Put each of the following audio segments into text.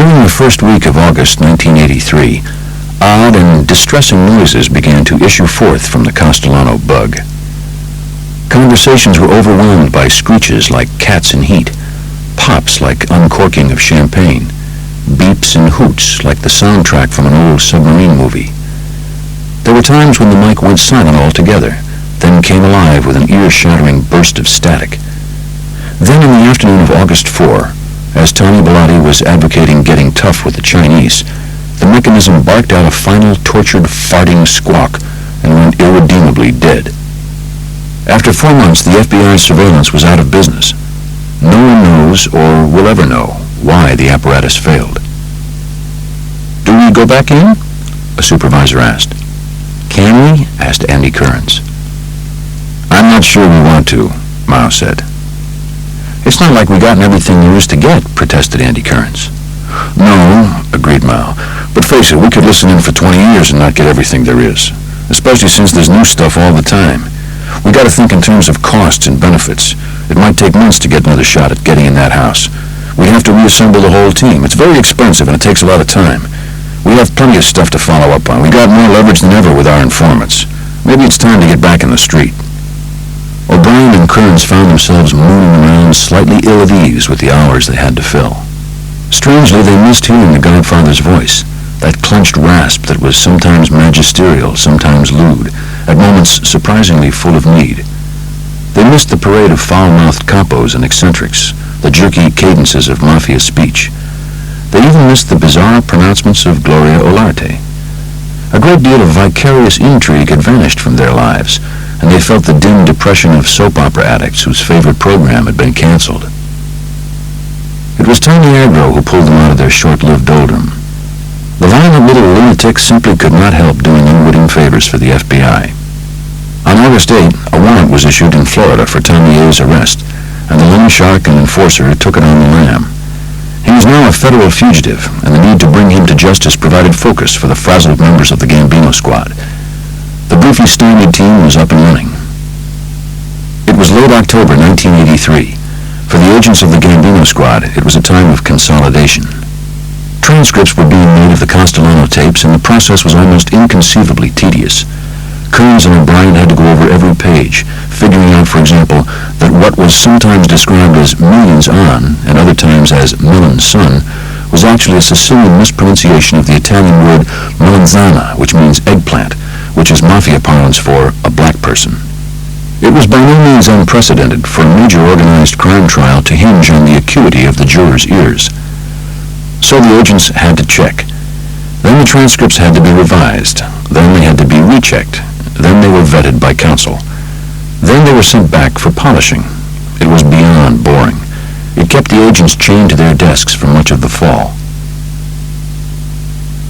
During the first week of August 1983, odd and distressing noises began to issue forth from the Castellano bug. Conversations were overwhelmed by screeches like cats in heat, pops like uncorking of champagne, beeps and hoots like the soundtrack from an old submarine movie. There were times when the mic went silent altogether, then came alive with an ear-shattering burst of static. Then in the afternoon of August 4, as Tony Bellotti was advocating getting tough with the Chinese, the mechanism barked out a final tortured farting squawk and went irredeemably dead. After 4 months, the FBI's surveillance was out of business. No one knows or will ever know why the apparatus failed. "Do we go back in?" a supervisor asked. "Can we?" asked Andy Kurins. "I'm not sure we want to," Mao said. "It's not like we gotten everything there is to get," protested Andy Kurins. "No," agreed Mao, "but face it, we could listen in for 20 years and not get everything there is, especially since there's new stuff all the time. We got to think in terms of costs and benefits. It might take months to get another shot at getting in that house. We'd have to reassemble the whole team. It's very expensive and it takes a lot of time. We have plenty of stuff to follow up on. We got more leverage than ever with our informants. Maybe it's time to get back in the street." O'Brien and Kurins found themselves mooning around, slightly ill at ease with the hours they had to fill. Strangely, they missed hearing the Godfather's voice, that clenched rasp that was sometimes magisterial, sometimes lewd, at moments surprisingly full of need. They missed the parade of foul-mouthed capos and eccentrics, the jerky cadences of mafia speech. They even missed the bizarre pronouncements of Gloria Olarte. A great deal of vicarious intrigue had vanished from their lives, and they felt the dim depression of soap opera addicts whose favorite program had been canceled. It was Tony Agro who pulled them out of their short-lived doldrum. The violent little lunatic simply could not help doing unwitting favors for the FBI. On August 8, a warrant was issued in Florida for Tommy A's arrest, and the loan shark and enforcer took it on the lam. He was now a federal fugitive, and the need to bring him to justice provided focus for the frazzled members of the Gambino squad. The briefly stymied team was up and running. It was late October 1983. For the agents of the Gambino squad, it was a time of consolidation. Transcripts were being made of the Castellano tapes, and the process was almost inconceivably tedious. Kurins and O'Brien had to go over every page, figuring out, for example, that what was sometimes described as millions on, and other times as melon son, was actually a Sicilian mispronunciation of the Italian word melanzana, which means eggplant, which is mafia parlance for a black person. It was by no means unprecedented for a major organized crime trial to hinge on the acuity of the jurors' ears. So the agents had to check. Then the transcripts had to be revised. Then they had to be rechecked. Then they were vetted by counsel. Then they were sent back for polishing. It was beyond boring. It kept the agents chained to their desks for much of the fall.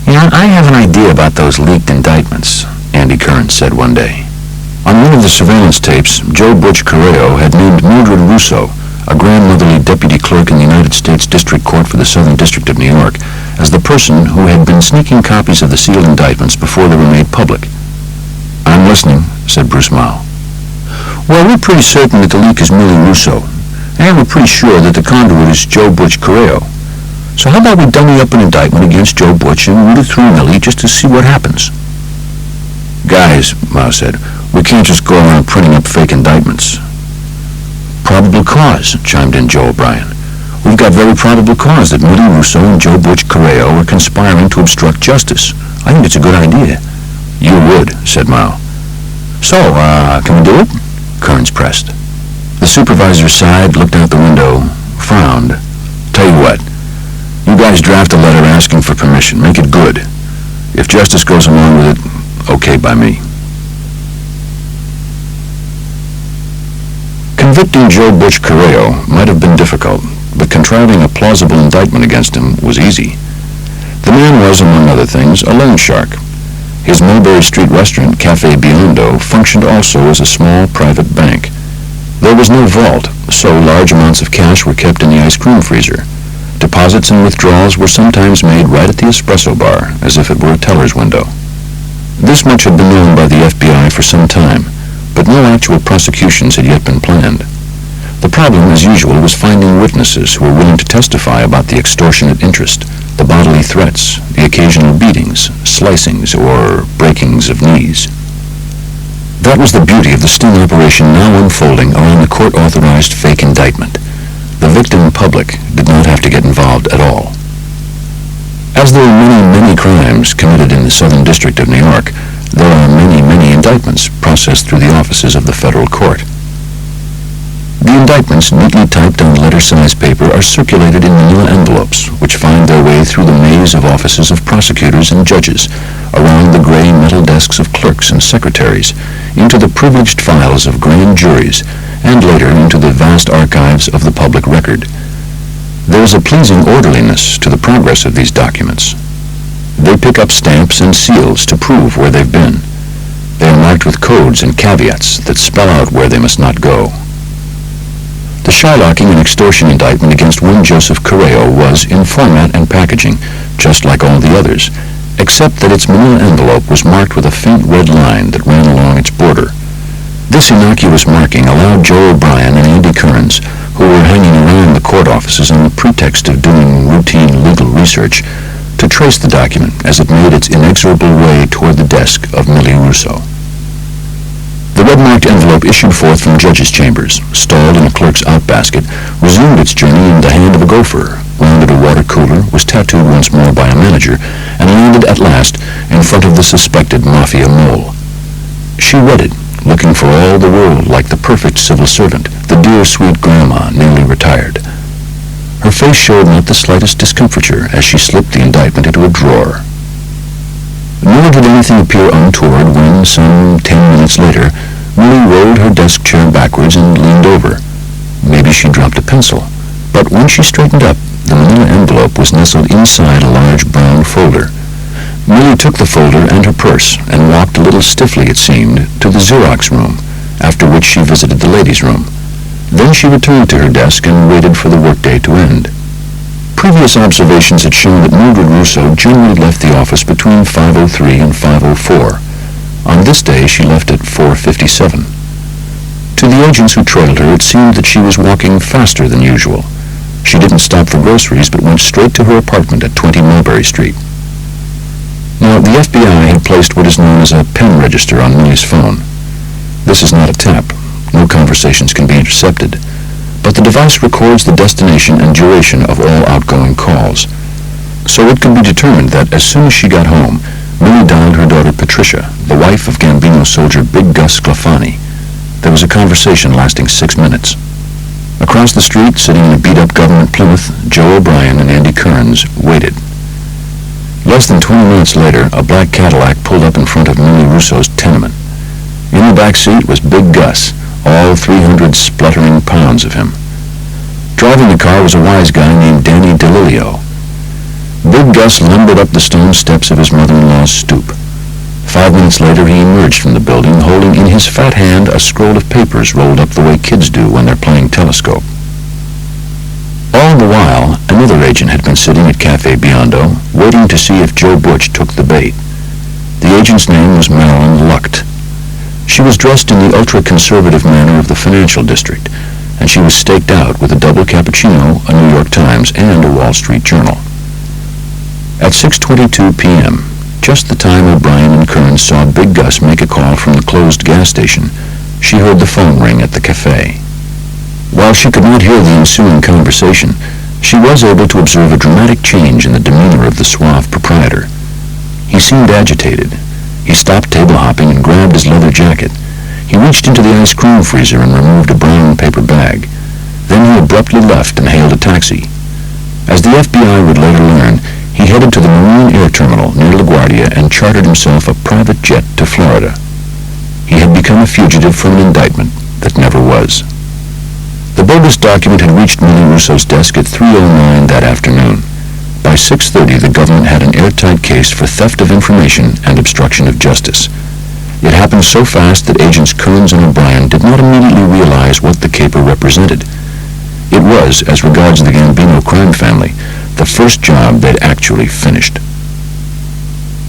I have an idea about those leaked indictments," Andy Kurins said one day. On one of the surveillance tapes, Joe Butch Correo had named Mildred Russo, a grandmotherly deputy clerk in the United States District Court for the Southern District of New York, as the person who had been sneaking copies of the sealed indictments before they were made public. "I'm listening," said Bruce Mao. "Well, we're pretty certain that the leak is Millie Russo, and we're pretty sure that the conduit is Joe Butch Correo. So how about we dummy up an indictment against Joe Butch and root it through Millie just to see what happens?" "Guys," Mao said, "we can't just go around printing up fake indictments." "Probable cause," chimed in Joe O'Brien. "We've got very probable cause that Millie Russo and Joe Butch Correo are conspiring to obstruct justice. I think it's a good idea." "You would," said Mao. "So, can we do it?" Kurins pressed. The supervisor sighed, looked out the window, frowned. "Tell you what, you guys draft a letter asking for permission. Make it good. If justice goes along with it, okay by me." Convicting Joe Butch Correo might have been difficult, but contriving a plausible indictment against him was easy. The man was, among other things, a loan shark. His Mulberry Street restaurant, Café Biondo, functioned also as a small private bank. There was no vault, so large amounts of cash were kept in the ice cream freezer. Deposits and withdrawals were sometimes made right at the espresso bar, as if it were a teller's window. This much had been known by the FBI for some time, but no actual prosecutions had yet been planned. The problem, as usual, was finding witnesses who were willing to testify about the extortionate interest, the bodily threats, the occasional beatings, slicings, or breakings of knees. That was the beauty of the sting operation now unfolding around the court-authorized fake indictment. The victim public did not have to get involved at all. As there are many, many crimes committed in the Southern District of New York, there are many, many indictments processed through the offices of the federal court. The indictments, neatly typed on letter-sized paper, are circulated in manila envelopes, which find their way through the maze of offices of prosecutors and judges, around the gray metal desks of clerks and secretaries, into the privileged files of grand juries, and later into the vast archives of the public record. There is a pleasing orderliness to the progress of these documents. They pick up stamps and seals to prove where they've been. They are marked with codes and caveats that spell out where they must not go. The shylocking and extortion indictment against one Joseph Correo was, in format and packaging, just like all the others, except that its manila envelope was marked with a faint red line that ran along its border. This innocuous marking allowed Joe O'Brien and Andy Kurins, who were hanging around the court offices on the pretext of doing routine legal research, to trace the document as it made its inexorable way toward the desk of Millie Russo. The red-marked envelope issued forth from judges' chambers, stalled in a clerk's outbasket, resumed its journey in the hand of a gopher, rounded a water cooler, was tattooed once more by a manager, and landed at last in front of the suspected mafia mole. She read it, looking for all the world like the perfect civil servant, the dear sweet grandma, newly retired. Her face showed not the slightest discomfiture as she slipped the indictment into a drawer. Nor did anything appear untoward when, some 10 minutes later, Millie rolled her desk chair backwards and leaned over. Maybe she dropped a pencil, but when she straightened up, the manila envelope was nestled inside a large brown folder. Millie took the folder and her purse and walked a little stiffly, it seemed, to the Xerox room, after which she visited the ladies' room. Then she returned to her desk and waited for the workday to end. Previous observations had shown that Mildred Russo generally left the office between 5:03 and 5:04. On this day, she left at 4:57. To the agents who trailed her, it seemed that she was walking faster than usual. She didn't stop for groceries, but went straight to her apartment at 20 Mulberry Street. Now, the FBI had placed what is known as a pen register on Millie's phone. This is not a tap. No conversations can be intercepted. But the device records the destination and duration of all outgoing calls. So it could be determined that as soon as she got home, Millie dialed her daughter Patricia, the wife of Gambino soldier Big Gus Sclafani. There was a conversation lasting 6 minutes. Across the street, sitting in a beat-up government Plymouth, Joe O'Brien and Andy Kurins waited. Less than 20 minutes later, a black Cadillac pulled up in front of Millie Russo's tenement. In the back seat was Big Gus, all 300 spluttering pounds of him. Driving the car was a wise guy named Danny DeLilio. Big Gus lumbered up the stone steps of his mother-in-law's stoop. 5 minutes later, he emerged from the building, holding in his fat hand a scroll of papers rolled up the way kids do when they're playing telescope. All the while, another agent had been sitting at Cafe Biondo, waiting to see if Joe Butch took the bait. The agent's name was Marilyn Lucht. She was dressed in the ultra-conservative manner of the financial district, and she was staked out with a double cappuccino, a New York Times, and a Wall Street Journal. At 6:22 p.m., just the time O'Brien and Kurins saw Big Gus make a call from the closed gas station, she heard the phone ring at the cafe. While she could not hear the ensuing conversation, she was able to observe a dramatic change in the demeanor of the suave proprietor. He seemed agitated. He stopped table hopping and grabbed his leather jacket. He reached into the ice cream freezer and removed a brown paper bag. Then he abruptly left and hailed a taxi. As the FBI would later learn, he headed to the Marine Air Terminal near LaGuardia and chartered himself a private jet to Florida. He had become a fugitive from an indictment that never was. The bogus document had reached Millie Russo's desk at 3:09 that afternoon. By 6:30, the government had an airtight case for theft of information and obstruction of justice. It happened so fast that agents Kurins and O'Brien did not immediately realize what the caper represented. It was, as regards the Gambino crime family, the first job they'd actually finished.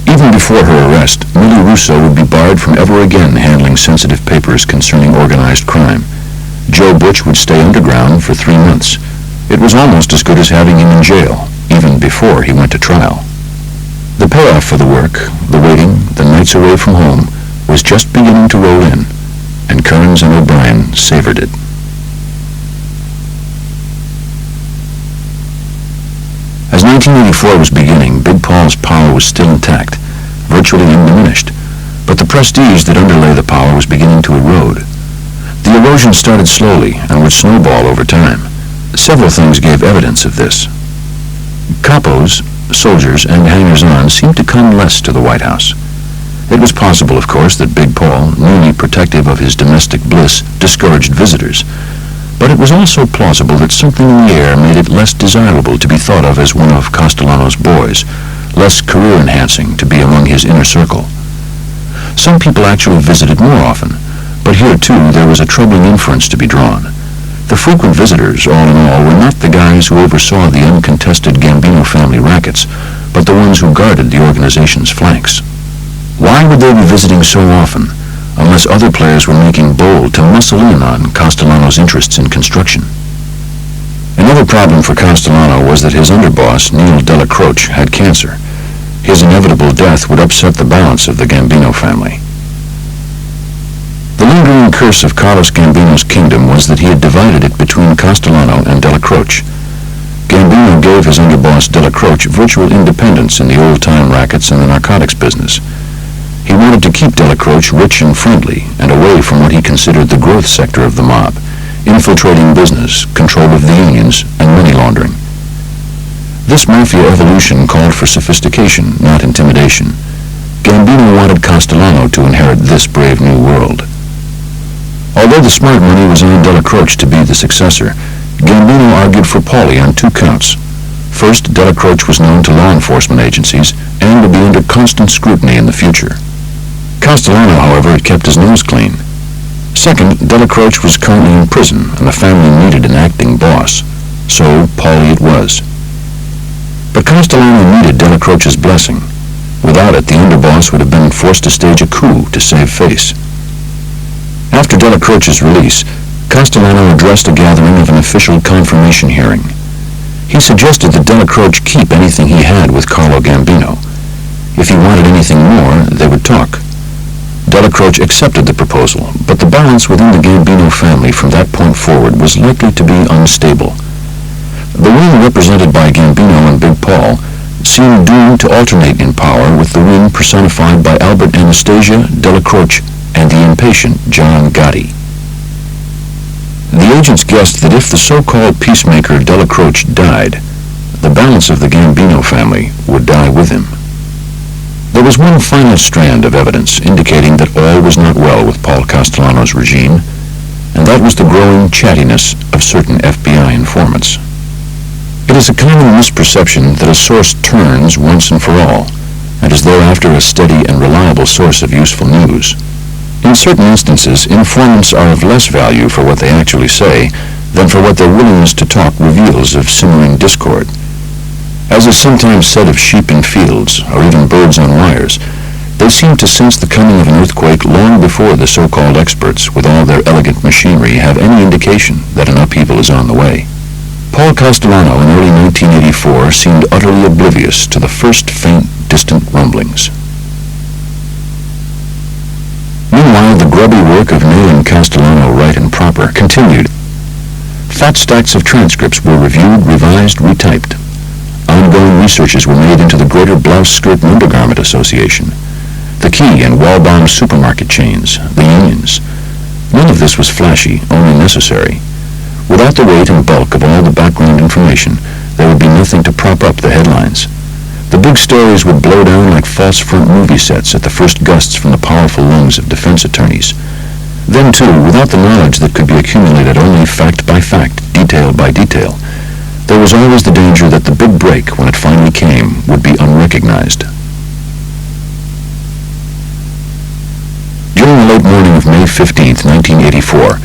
Even before her arrest, Millie Russo would be barred from ever again handling sensitive papers concerning organized crime. Joe Butch would stay underground for 3 months. It was almost as good as having him in jail, even before he went to trial. The payoff for the work, the waiting, the nights away from home, was just beginning to roll in, and Kurins and O'Brien savored it. As 1984 was beginning, Big Paul's power was still intact, virtually undiminished, but the prestige that underlay the power was beginning to erode. The erosion started slowly and would snowball over time. Several things gave evidence of this. Capos, soldiers, and hangers-on seemed to come less to the White House. It was possible, of course, that Big Paul, newly protective of his domestic bliss, discouraged visitors, but it was also plausible that something in the air made it less desirable to be thought of as one of Castellano's boys, less career-enhancing to be among his inner circle. Some people actually visited more often, but here, too, there was a troubling inference to be drawn. The frequent visitors, all in all, were not the guys who oversaw the uncontested Gambino family rackets, but the ones who guarded the organization's flanks. Why would they be visiting so often, unless other players were making bold to muscle in on Castellano's interests in construction? Another problem for Castellano was that his underboss, Neil Della Croce, had cancer. His inevitable death would upset the balance of the Gambino family. The lingering curse of Carlos Gambino's kingdom was that he had divided it between Castellano and Della Croce. Gambino gave his underboss Della Croce virtual independence in the old-time rackets and the narcotics business. He wanted to keep Della Croce rich and friendly and away from what he considered the growth sector of the mob, infiltrating business, control of the unions, and money laundering. This mafia evolution called for sophistication, not intimidation. Gambino wanted Castellano to inherit this brave new world. Although the smart money was on Della Croce to be the successor, Gambino argued for Paulie on two counts. First, Della Croce was known to law enforcement agencies and would be under constant scrutiny in the future. Castellano, however, had kept his nose clean. Second, Della Croce was currently in prison, and the family needed an acting boss. So, Paulie it was. But Castellano needed Della Croce's blessing. Without it, the underboss would have been forced to stage a coup to save face. After Della Croce's release, Castellano addressed a gathering of an official confirmation hearing. He suggested that Della Croce keep anything he had with Carlo Gambino. If he wanted anything more, they would talk. Della Croce accepted the proposal, but the balance within the Gambino family from that point forward was likely to be unstable. The wing represented by Gambino and Big Paul seemed doomed to alternate in power with the wing personified by Albert Anastasia, Della Croce, and the impatient John Gotti. The agents guessed that if the so-called peacemaker Della Croce died, the balance of the Gambino family would die with him. There was one final strand of evidence indicating that all was not well with Paul Castellano's regime, and that was the growing chattiness of certain FBI informants. It is a common misperception that a source turns once and for all, and is thereafter a steady and reliable source of useful news. In certain instances, informants are of less value for what they actually say than for what their willingness to talk reveals of simmering discord. As is sometimes said of sheep in fields, or even birds on wires, they seem to sense the coming of an earthquake long before the so-called experts, with all their elegant machinery, have any indication that an upheaval is on the way. Paul Castellano in early 1984 seemed utterly oblivious to the first faint, distant rumblings. Meanwhile, the grubby work of nailing Castellano right and proper continued. Fat stacks of transcripts were reviewed, revised, retyped. Ongoing researches were made into the Greater Blouse Skirt and Undergarment Association, the Key and Wallbaum supermarket chains, the unions. None of this was flashy, only necessary. Without the weight and bulk of all the background information, there would be nothing to prop up the headlines. The big stories would blow down like false front movie sets at the first gusts from the powerful lungs of defense attorneys. Then, too, without the knowledge that could be accumulated only fact by fact, detail by detail, there was always the danger that the big break, when it finally came, would be unrecognized. During the late morning of May 15, 1984,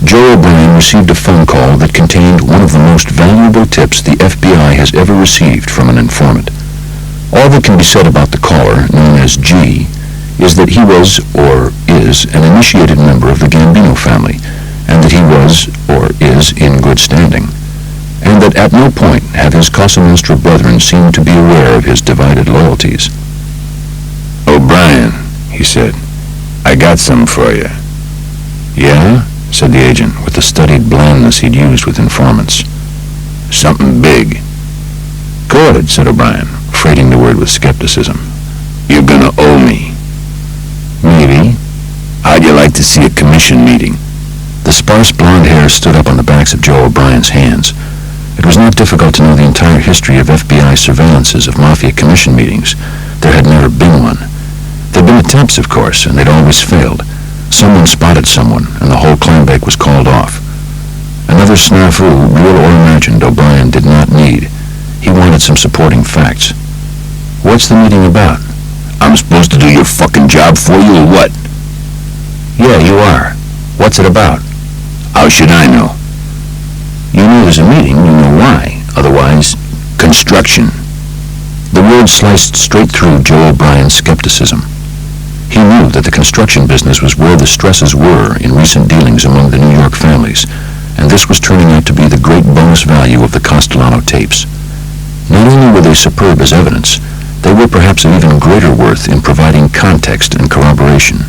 Joe O'Brien received a phone call that contained one of the most valuable tips the FBI has ever received from an informant. All that can be said about the caller, known as G, is that he was, or is, an initiated member of the Gambino family, and that he was, or is, in good standing. and that at no point have his Cosa Nostra brethren seemed to be aware of his divided loyalties. "O'Brien," he said, "I got some for you." "Yeah?" said the agent, with the studied blandness he'd used with informants. "Something big." "Good," said O'Brien, freighting the word with skepticism. "You're gonna owe me." "Maybe." "How'd you like to see a commission meeting?" The sparse blonde hair stood up on the backs of Joe O'Brien's hands. It was not difficult to know the entire history of FBI surveillances of Mafia commission meetings. There had never been one. There'd been attempts, of course, and they'd always failed. Someone spotted someone, and the whole clambake was called off. Another snafu, real or imagined, O'Brien did not need. He wanted some supporting facts. "What's the meeting about?" "I'm supposed to do your fucking job for you or what?" "Yeah, you are. What's it about?" "How should I know?" "You know there's a meeting, you know why. Otherwise, construction." The word sliced straight through Joe O'Brien's skepticism. He knew that the construction business was where the stresses were in recent dealings among the New York families, and this was turning out to be the great bonus value of the Castellano tapes. Not only were they superb as evidence, they were perhaps of even greater worth in providing context and corroboration.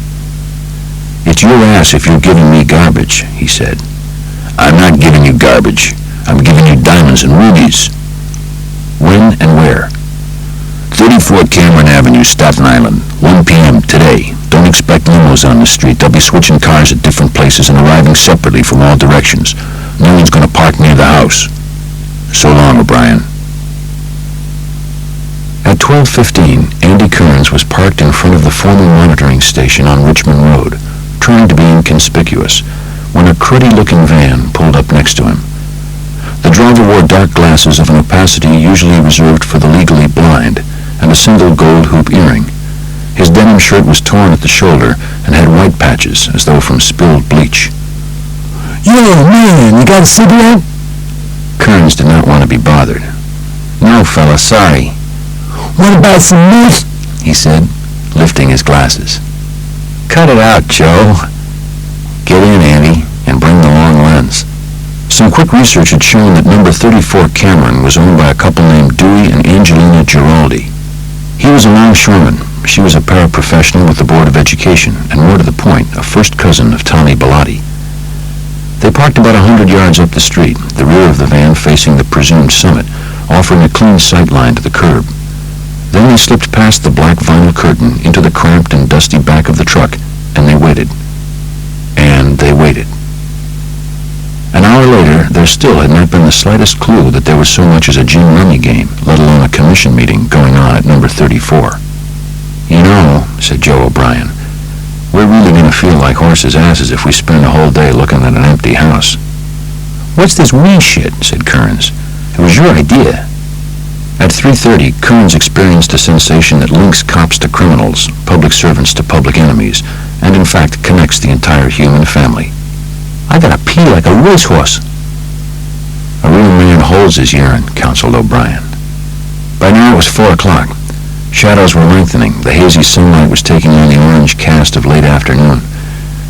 "It's your ass if you're giving me garbage," he said. "I'm not giving you garbage. I'm giving you diamonds and rubies." "When and where?" 34 Cameron Avenue, Staten Island, 1 p.m. today. Don't expect limos on the street. They'll be switching cars at different places and arriving separately from all directions. No one's going to park near the house. So long, O'Brien. At 12:15, Andy Kurins was parked in front of the former monitoring station on Richmond Road, trying to be inconspicuous, when a cruddy-looking van pulled up next to him. The driver wore dark glasses of an opacity usually reserved for the legally blind, and a single gold hoop earring. His denim shirt was torn at the shoulder and had white patches, as though from spilled bleach. "Yo, man, you got a cigarette?" Kurins did not want to be bothered. "No, fella, sorry." "What about some meat?" he said, lifting his glasses. "Cut it out, Joe." "Get in, Andy, and bring the long lens." Some quick research had shown that number 34 Cameron was owned by a couple named Dewey and Angelina Giraldi. He was a longshoreman. She was a paraprofessional with the Board of Education, and more to the point, a first cousin of Tommy Bellotti. They parked about 100 yards up the street, the rear of the van facing the presumed summit, offering a clean sight line to the curb. Then they slipped past the black vinyl curtain into the cramped and dusty back of the truck, and they waited. And they waited. An hour later, there still had not been the slightest clue that there was so much as a gin rummy game, let alone a commission meeting, going on at number 34. "You know," said Joe O'Brien, "we're really going to feel like horses' asses if we spend a whole day looking at an empty house." "What's this we shit?" said Kurins. "It was your idea." At 3:30, Kurins experienced a sensation that links cops to criminals, public servants to public enemies, and in fact connects the entire human family. "I gotta pee like a racehorse." "A real man holds his urine," counseled O'Brien. By now it was 4 o'clock. Shadows were lengthening, the hazy sunlight was taking on the orange cast of late afternoon,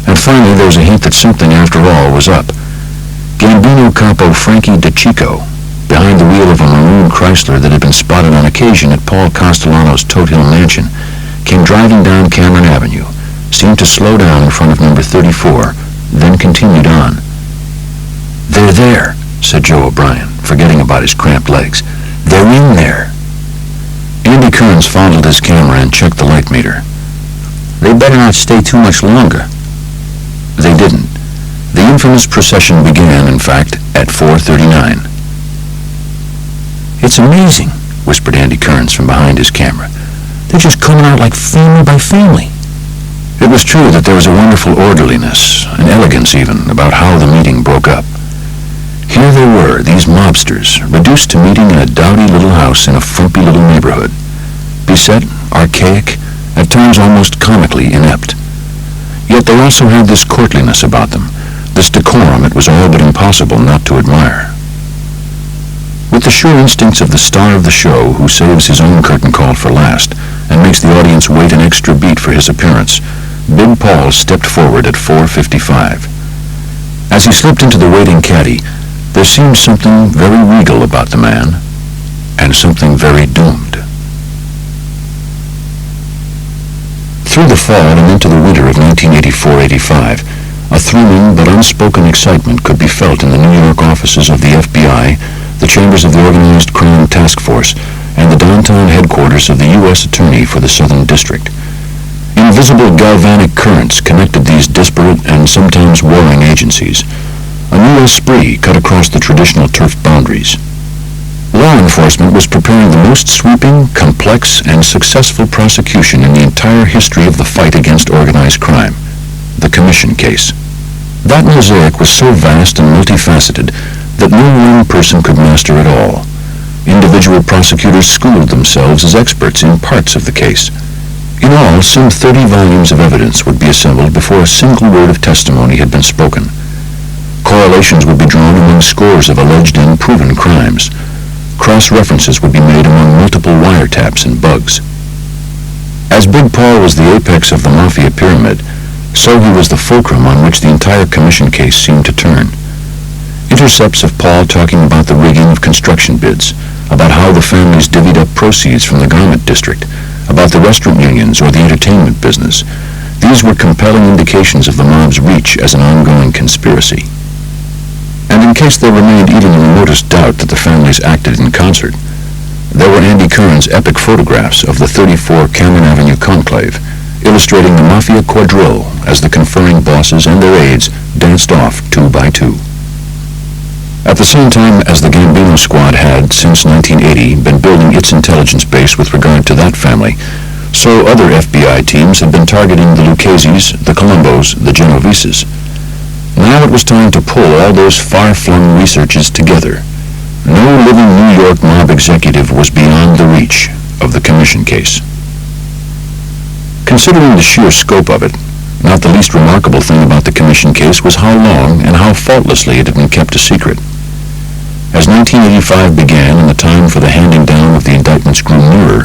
and finally there was a hint that something, after all, was up. Gambino capo Frankie DeChico, behind the wheel of a maroon Chrysler that had been spotted on occasion at Paul Castellano's Tote Hill mansion, came driving down Cameron Avenue, seemed to slow down in front of number 34, then continued on. "They're there," said Joe O'Brien, forgetting about his cramped legs. "They're in there." Andy Kurins fondled his camera and checked the light meter. "They better not stay too much longer." They didn't. The infamous procession began, in fact, at 4:39. "It's amazing," whispered Andy Kurins from behind his camera. "They're just coming out like family by family." It was true that there was a wonderful orderliness, an elegance even, about how the meeting broke up. Here they were, these mobsters, reduced to meeting in a dowdy little house in a frumpy little neighborhood. Beset, archaic, at times almost comically inept. Yet they also had this courtliness about them, this decorum it was all but impossible not to admire. With the sure instincts of the star of the show who saves his own curtain call for last and makes the audience wait an extra beat for his appearance, Big Paul stepped forward at 4:55. As he slipped into the waiting caddy, There seemed something very regal about the man, and something very doomed. Through the fall and into the winter of 1984-85, a thrilling but unspoken excitement could be felt in the New York offices of the FBI, the chambers of the Organized Crime Task Force, and the downtown headquarters of the U.S. Attorney for the Southern District. Invisible galvanic currents connected these disparate and sometimes warring agencies. A new esprit cut across the traditional turf boundaries. Law enforcement was preparing the most sweeping, complex, and successful prosecution in the entire history of the fight against organized crime, the Commission case. That mosaic was so vast and multifaceted that no one person could master it all. Individual prosecutors schooled themselves as experts in parts of the case. In all, some 30 volumes of evidence would be assembled before a single word of testimony had been spoken. Correlations would be drawn among scores of alleged and proven crimes. Cross-references would be made among multiple wiretaps and bugs. As Big Paul was the apex of the Mafia pyramid, so he was the fulcrum on which the entire Commission case seemed to turn. Intercepts of Paul talking about the rigging of construction bids, about how the families divvied up proceeds from the garment district, about the restaurant unions or the entertainment business. These were compelling indications of the mob's reach as an ongoing conspiracy. And in case there remained even the remotest doubt that the families acted in concert, there were Andy Kurins' epic photographs of the 34 Cameron Avenue conclave, illustrating the Mafia quadrille as the conferring bosses and their aides danced off two by two. At the same time as the Gambino squad had, since 1980, been building its intelligence base with regard to that family, so other FBI teams had been targeting the Lucchese's, the Colombos, the Genoveses. Now it was time to pull all those far-flung researches together. No living New York mob executive was beyond the reach of the Commission case. Considering the sheer scope of it, not the least remarkable thing about the Commission case was how long and how faultlessly it had been kept a secret. As 1985 began and the time for the handing down of the indictments grew nearer,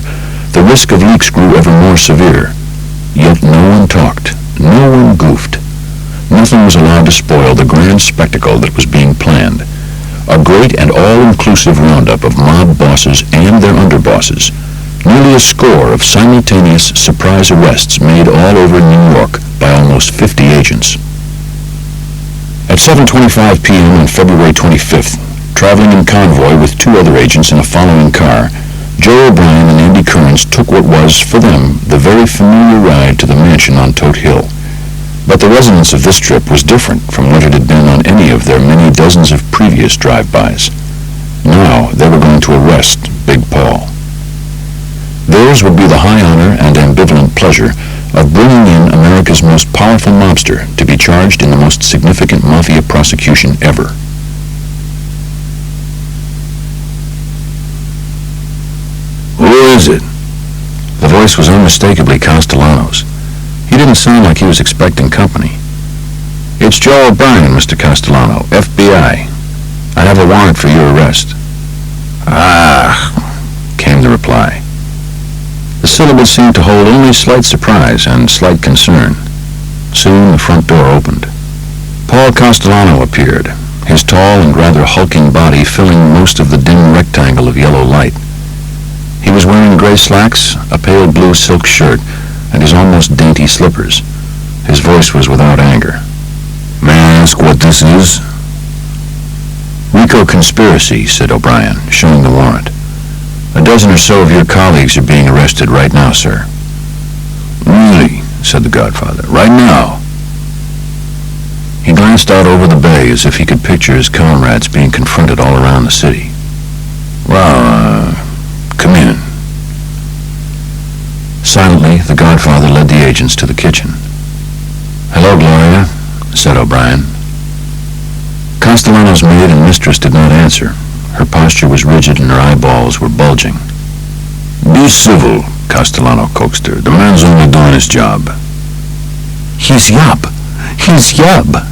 the risk of leaks grew ever more severe. Yet no one talked, no one goofed. Nothing was allowed to spoil the grand spectacle that was being planned. A great and all-inclusive roundup of mob bosses and their underbosses. Nearly a score of simultaneous surprise arrests made all over New York by almost 50 agents. At 7:25 p.m. on February 25th, traveling in convoy with two other agents in a following car, Joe O'Brien and Andy Kurins took what was, for them, the very familiar ride to the mansion on Tote Hill. But the resonance of this trip was different from what it had been on any of their many dozens of previous drive-bys. Now they were going to arrest Big Paul. Theirs would be the high honor and ambivalent pleasure of bringing in America's most powerful mobster to be charged in the most significant mafia prosecution ever. "Who is it?" The voice was unmistakably Castellano's. He didn't sound like he was expecting company. "It's Joe O'Brien, Mr. Castellano, FBI. I have a warrant for your arrest." "Ah," came the reply. The syllables seemed to hold only slight surprise and slight concern. Soon the front door opened. Paul Castellano appeared, his tall and rather hulking body filling most of the dim rectangle of yellow light. He was wearing gray slacks, a pale blue silk shirt, and his almost dainty slippers. His voice was without anger. "May I ask what this is?" "RICO conspiracy," said O'Brien, showing the warrant. "A dozen or so of your colleagues are being arrested right now, sir." "Really?" said the Godfather. "Right now?" He glanced out over the bay as if he could picture his comrades being confronted all around the city. "Well, come in." Silently, the Godfather led the agents to the kitchen. "Hello, Gloria," said O'Brien. Castellano's maid and mistress did not answer. Her posture was rigid and her eyeballs were bulging. "Be civil," Castellano coaxed her. "The man's only doing his job." "His job? His job?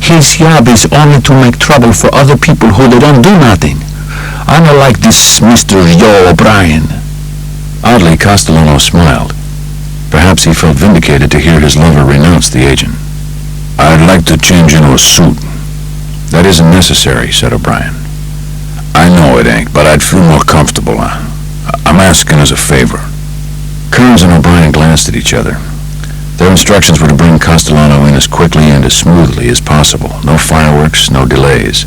His job is only to make trouble for other people who they don't do nothing. I don't like this Mr. Joe O'Brien." Oddly, Castellano smiled. Perhaps he felt vindicated to hear his lover renounce the agent. "I'd like to change into a suit." "That isn't necessary," said O'Brien. "I know it ain't, but I'd feel more comfortable. I'm asking as a favor." Kurins and O'Brien glanced at each other. Their instructions were to bring Castellano in as quickly and as smoothly as possible. No fireworks, no delays.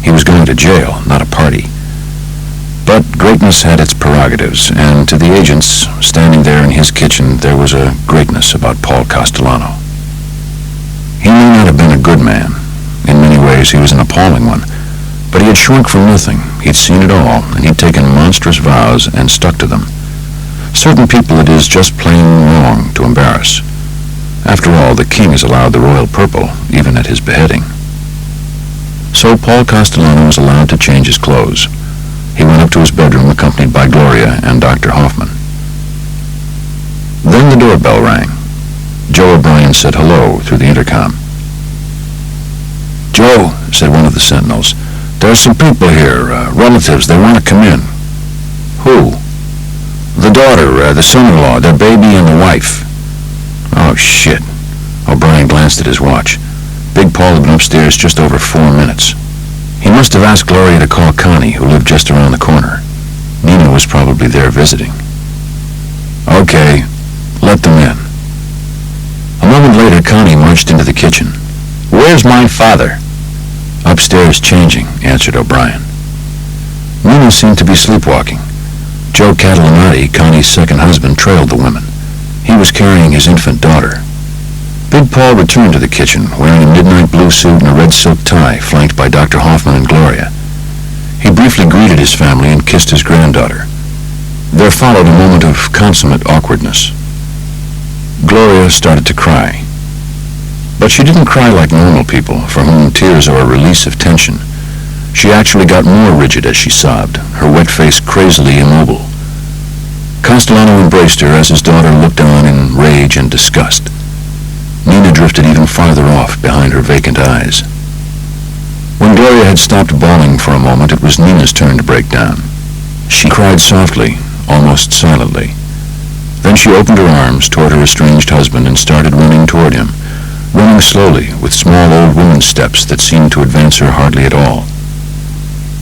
He was going to jail, not a party. But greatness had its prerogatives, and to the agents standing there in his kitchen, there was a greatness about Paul Castellano. He may not have been a good man. In many ways, he was an appalling one. But he had shrunk from nothing. He'd seen it all, and he'd taken monstrous vows and stuck to them. Certain people it is just plain wrong to embarrass. After all, the king is allowed the royal purple, even at his beheading. So Paul Castellano was allowed to change his clothes. He went up to his bedroom accompanied by Gloria and Dr. Hoffman. Then the doorbell rang. Joe O'Brien said hello through the intercom. "Joe," said one of the sentinels, "there's some people here, relatives. They want to come in." "Who?" "The daughter, the son-in-law, their baby, and the wife." "Oh, shit." O'Brien glanced at his watch. Big Paul had been upstairs just over 4 minutes. He must have asked Gloria to call Connie, who lived just around the corner. Nina was probably there visiting. "Okay, let them in." A moment later, Connie marched into the kitchen. "Where's my father?" "Upstairs changing," answered O'Brien. Nina seemed to be sleepwalking. Joe Castellano, Connie's second husband, trailed the women. He was carrying his infant daughter. Big Paul returned to the kitchen, wearing a midnight blue suit and a red silk tie, flanked by Dr. Hoffman and Gloria. He briefly greeted his family and kissed his granddaughter. There followed a moment of consummate awkwardness. Gloria started to cry. But she didn't cry like normal people, for whom tears are a release of tension. She actually got more rigid as she sobbed, her wet face crazily immobile. Castellano embraced her as his daughter looked on in rage and disgust. Nina drifted even farther off behind her vacant eyes. When Gloria had stopped bawling for a moment, it was Nina's turn to break down. She cried softly, almost silently. Then she opened her arms toward her estranged husband and started running toward him, running slowly, with small old woman's steps that seemed to advance her hardly at all.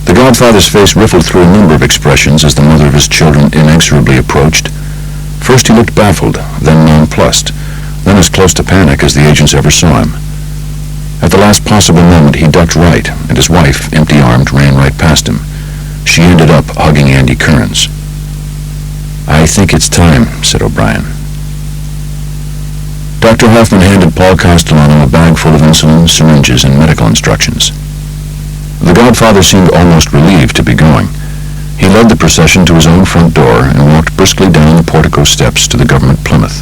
The Godfather's face riffled through a number of expressions as the mother of his children inexorably approached. First he looked baffled, then nonplussed, then as close to panic as the agents ever saw him. At the last possible moment he ducked right, and his wife, empty-armed, ran right past him. She ended up hugging Andy Kurins. "I think it's time," said O'Brien. Dr. Hoffman handed Paul Castellano a bag full of insulin, syringes, and medical instructions. The Godfather seemed almost relieved to be going. He led the procession to his own front door and walked briskly down the portico steps to the government Plymouth.